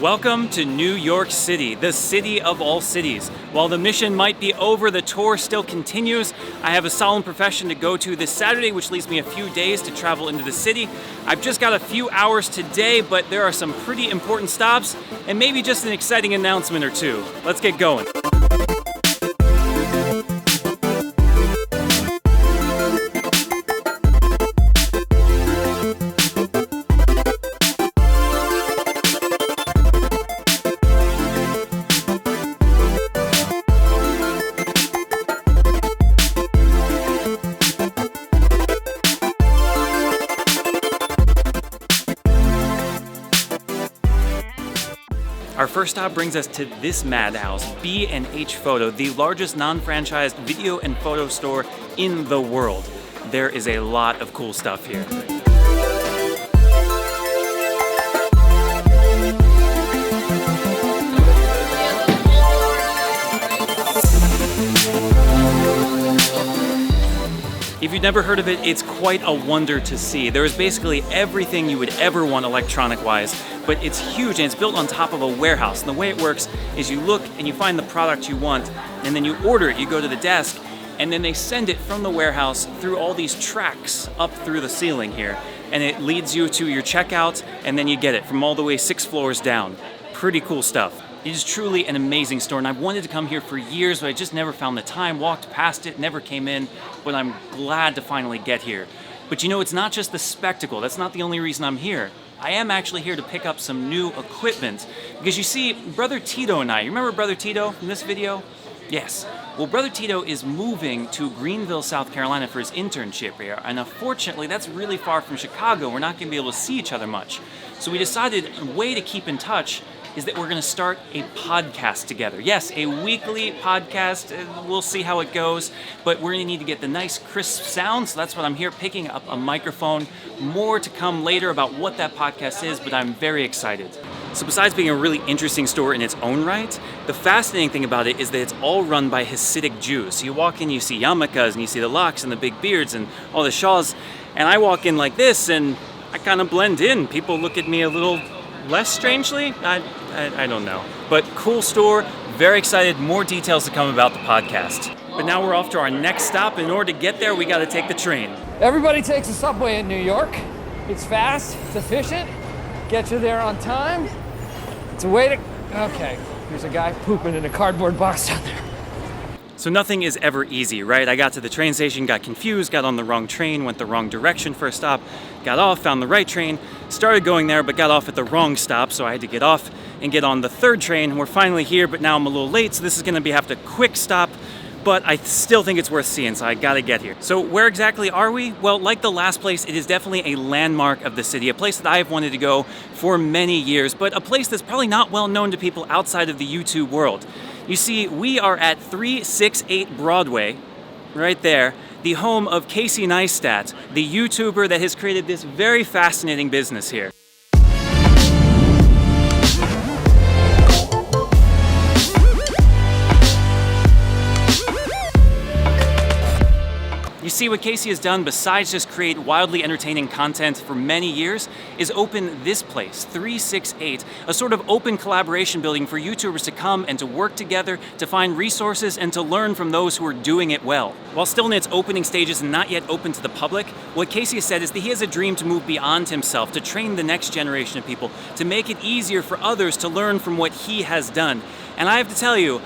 Welcome to New York City, the city of all cities. While the mission might be over, the tour still continues. I have a solemn profession to go to this Saturday, which leaves me a few days to travel into the city. I've just got a few hours today, but there are some pretty important stops and maybe just an exciting announcement or two. Let's get going. Our first stop brings us to this madhouse, B&H Photo, the largest non-franchised video and photo store in the world. There is a lot of cool stuff here. If you've never heard of it, it's quite a wonder to see. There is basically everything you would ever want electronic-wise, but it's huge and it's built on top of a warehouse. And the way it works is you look and you find the product you want, and then you order it. You go to the desk, and then they send it from the warehouse through all these tracks up through the ceiling here. And it leads you to your checkout, and then you get it from all the way 6 floors down. Pretty cool stuff. It is truly an amazing store, and I've wanted to come here for years, but I just never found the time, walked past it, never came in, but I'm glad to finally get here. But you know, it's not just the spectacle. That's not the only reason I'm here. I am actually here to pick up some new equipment, because you see, Brother Tito and I, you remember Brother Tito from this video? Yes. Well, Brother Tito is moving to Greenville, South Carolina for his internship here, and unfortunately, that's really far from Chicago. We're not going to be able to see each other much. So we decided a way to keep in touch is that we're going to start a podcast together. Yes, a weekly podcast. We'll see how it goes, but we're going to need to get the nice crisp sound, so that's what I'm here, picking up a microphone. More to come later about what that podcast is, but I'm very excited. So besides being a really interesting store in its own right, the fascinating thing about it is that it's all run by Hasidic Jews. So you walk in, you see yarmulkes, and you see the locks and the big beards and all the shawls, and I walk in like this, and I kind of blend in. People look at me a little less strangely? I don't know. But cool store, very excited, more details to come about the podcast. But now we're off to our next stop. In order to get there, we gotta take the train. Everybody takes a subway in New York. It's fast, it's efficient, gets you there on time. It's a way to, okay, there's a guy pooping in a cardboard box down there. So nothing is ever easy, right? I got to the train station, got confused, got on the wrong train, went the wrong direction for a stop, got off, found the right train, started going there, but got off at the wrong stop, so I had to get off and get on the third train. We're finally here, but now I'm a little late, so this is gonna have to quick stop, but I still think it's worth seeing, so I gotta get here. So where exactly are we? Well, like the last place, it is definitely a landmark of the city, a place that I have wanted to go for many years, but a place that's probably not well known to people outside of the YouTube world. You see, we are at 368 Broadway, right there, the home of Casey Neistat, the YouTuber that has created this very fascinating business here. You see, what Casey has done, besides just create wildly entertaining content for many years, is open this place, 368, a sort of open collaboration building for YouTubers to come and to work together, to find resources, and to learn from those who are doing it well. While still in its opening stages and not yet open to the public, what Casey has said is that he has a dream to move beyond himself, to train the next generation of people, to make it easier for others to learn from what he has done. And I have to tell you,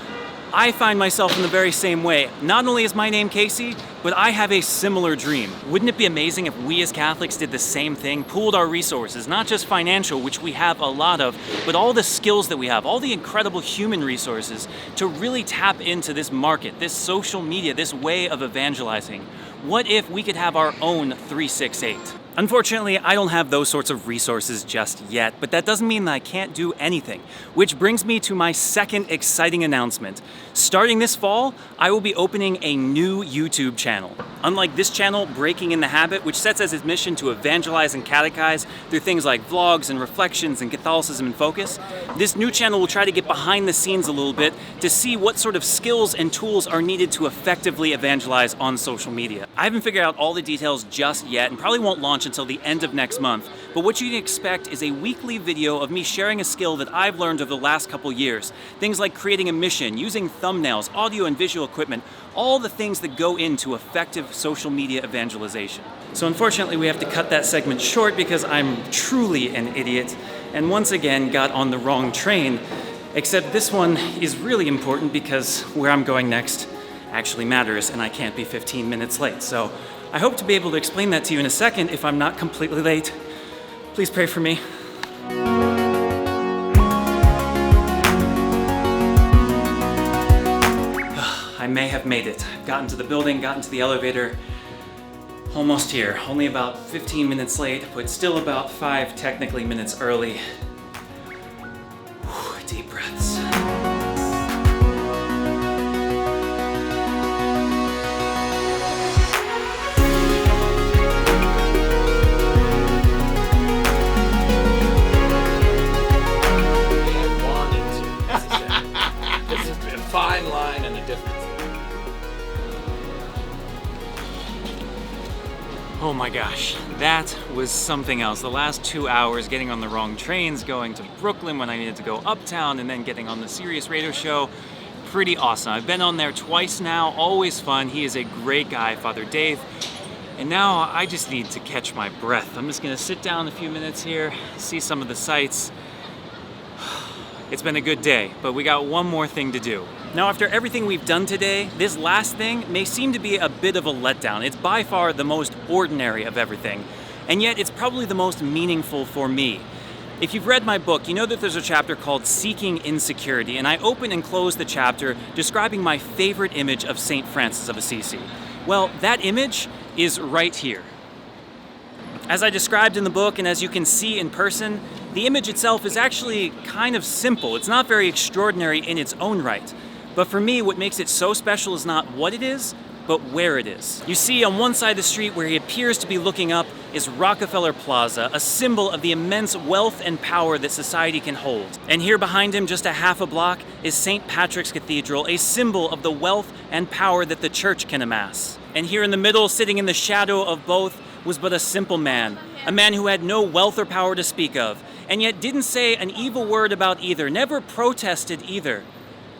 I find myself in the very same way. Not only is my name Casey, but I have a similar dream. Wouldn't it be amazing if we as Catholics did the same thing, pooled our resources, not just financial, which we have a lot of, but all the skills that we have, all the incredible human resources to really tap into this market, this social media, this way of evangelizing? What if we could have our own 368? Unfortunately, I don't have those sorts of resources just yet, but that doesn't mean that I can't do anything. Which brings me to my second exciting announcement. Starting this fall, I will be opening a new YouTube channel. Unlike this channel, Breaking in the Habit, which sets as its mission to evangelize and catechize through things like vlogs and reflections and Catholicism in focus, this new channel will try to get behind the scenes a little bit to see what sort of skills and tools are needed to effectively evangelize on social media. I haven't figured out all the details just yet and probably won't launch launch until the end of next month, but what you can expect is a weekly video of me sharing a skill that I've learned over the last couple years. Things like creating a mission, using thumbnails, audio and visual equipment, all the things that go into effective social media evangelization. So unfortunately we have to cut that segment short because I'm truly an idiot and once again got on the wrong train. Except this one is really important because where I'm going next actually matters and I can't be 15 minutes late. So I hope to be able to explain that to you in a second if I'm not completely late. Please pray for me. I may have made it. I've gotten to the building, gotten to the elevator. Almost here. Only about 15 minutes late, but still about 5 technically minutes early. Deep breaths. This is a fine line and a difference. Oh my gosh, that was something else. The last 2 hours getting on the wrong trains, going to Brooklyn when I needed to go uptown, and then getting on the Sirius radio show. Pretty awesome. I've been on there twice now, always fun. He is a great guy, Father Dave. And now I just need to catch my breath. I'm just gonna sit down a few minutes here, see some of the sights. It's been a good day, but we got one more thing to do. Now, after everything we've done today, this last thing may seem to be a bit of a letdown. It's by far the most ordinary of everything, and yet it's probably the most meaningful for me. If you've read my book, you know that there's a chapter called Seeking Insecurity, and I open and close the chapter describing my favorite image of St. Francis of Assisi. Well, that image is right here. As I described in the book, and as you can see in person, the image itself is actually kind of simple. It's not very extraordinary in its own right. But for me, what makes it so special is not what it is, but where it is. You see, on one side of the street where he appears to be looking up is Rockefeller Plaza, a symbol of the immense wealth and power that society can hold. And here behind him, just a half a block, is St. Patrick's Cathedral, a symbol of the wealth and power that the church can amass. And here in the middle, sitting in the shadow of both, was but a simple man, a man who had no wealth or power to speak of, and yet didn't say an evil word about either, never protested either,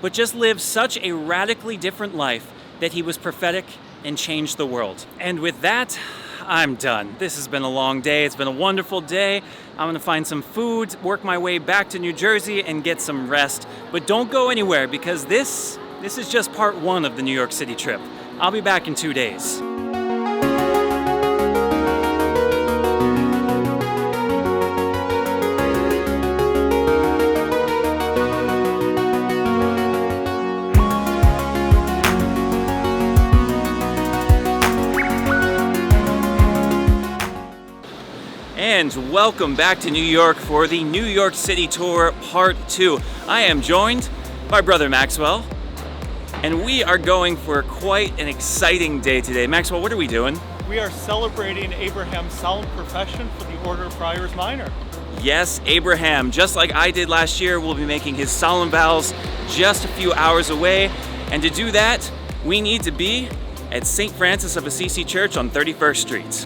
but just lived such a radically different life that he was prophetic and changed the world. And with that, I'm done. This has been a long day. It's been a wonderful day. I'm gonna find some food, work my way back to New Jersey and get some rest. But don't go anywhere because this is just part one of the New York City trip. I'll be back in 2 days. And welcome back to New York for the New York City Tour Part 2. I am joined by Brother Maxwell, and we are going for quite an exciting day today. Maxwell, what are we doing? We are celebrating Abraham's solemn profession for the Order of Friars Minor. Yes, Abraham, just like I did last year, will be making his solemn vows just a few hours away. And to do that, we need to be at St. Francis of Assisi Church on 31st Street.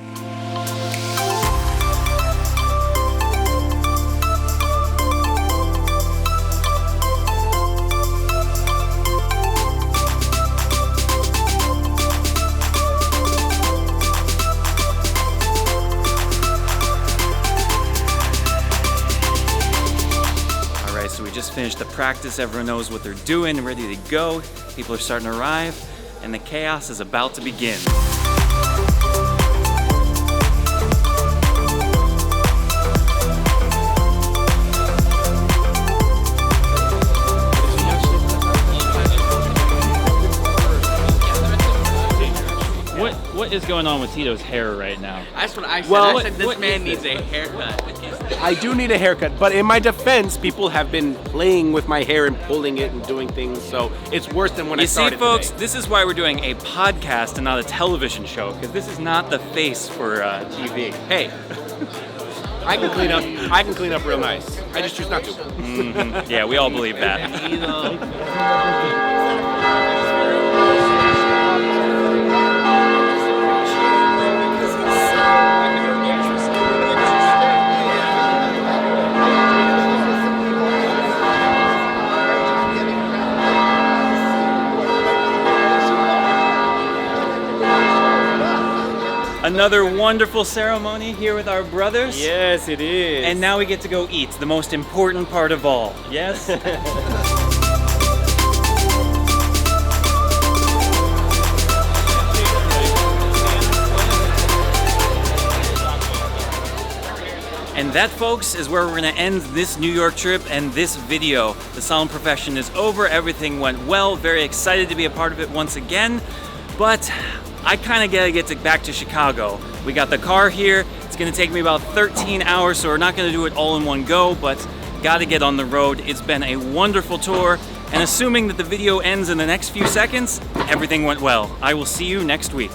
Finished the practice, everyone knows what they're doing, ready to go. People are starting to arrive, and the chaos is about to begin. What is going on with Tito's hair right now? That's what I said. Well, I said this man needs a haircut. I do need a haircut, but in my defense, people have been playing with my hair and pulling it and doing things, so it's worse than when I started. You see, folks, today. this is why we're doing a podcast and not a television show, because this is not the face for TV. Hey, I can clean up. I can clean up real nice. I just choose not to. Mm-hmm. Yeah, we all believe that. Another wonderful ceremony here with our brothers. Yes, it is. And now we get to go eat, the most important part of all. Yes? And that, folks, is where we're gonna end this New York trip and this video. The solemn profession is over, everything went well, very excited to be a part of it once again, but I kinda gotta get back to Chicago. We got the car here, it's gonna take me about 13 hours, so we're not gonna do it all in one go, but gotta get on the road. It's been a wonderful tour, and assuming that the video ends in the next few seconds, everything went well. I will see you next week.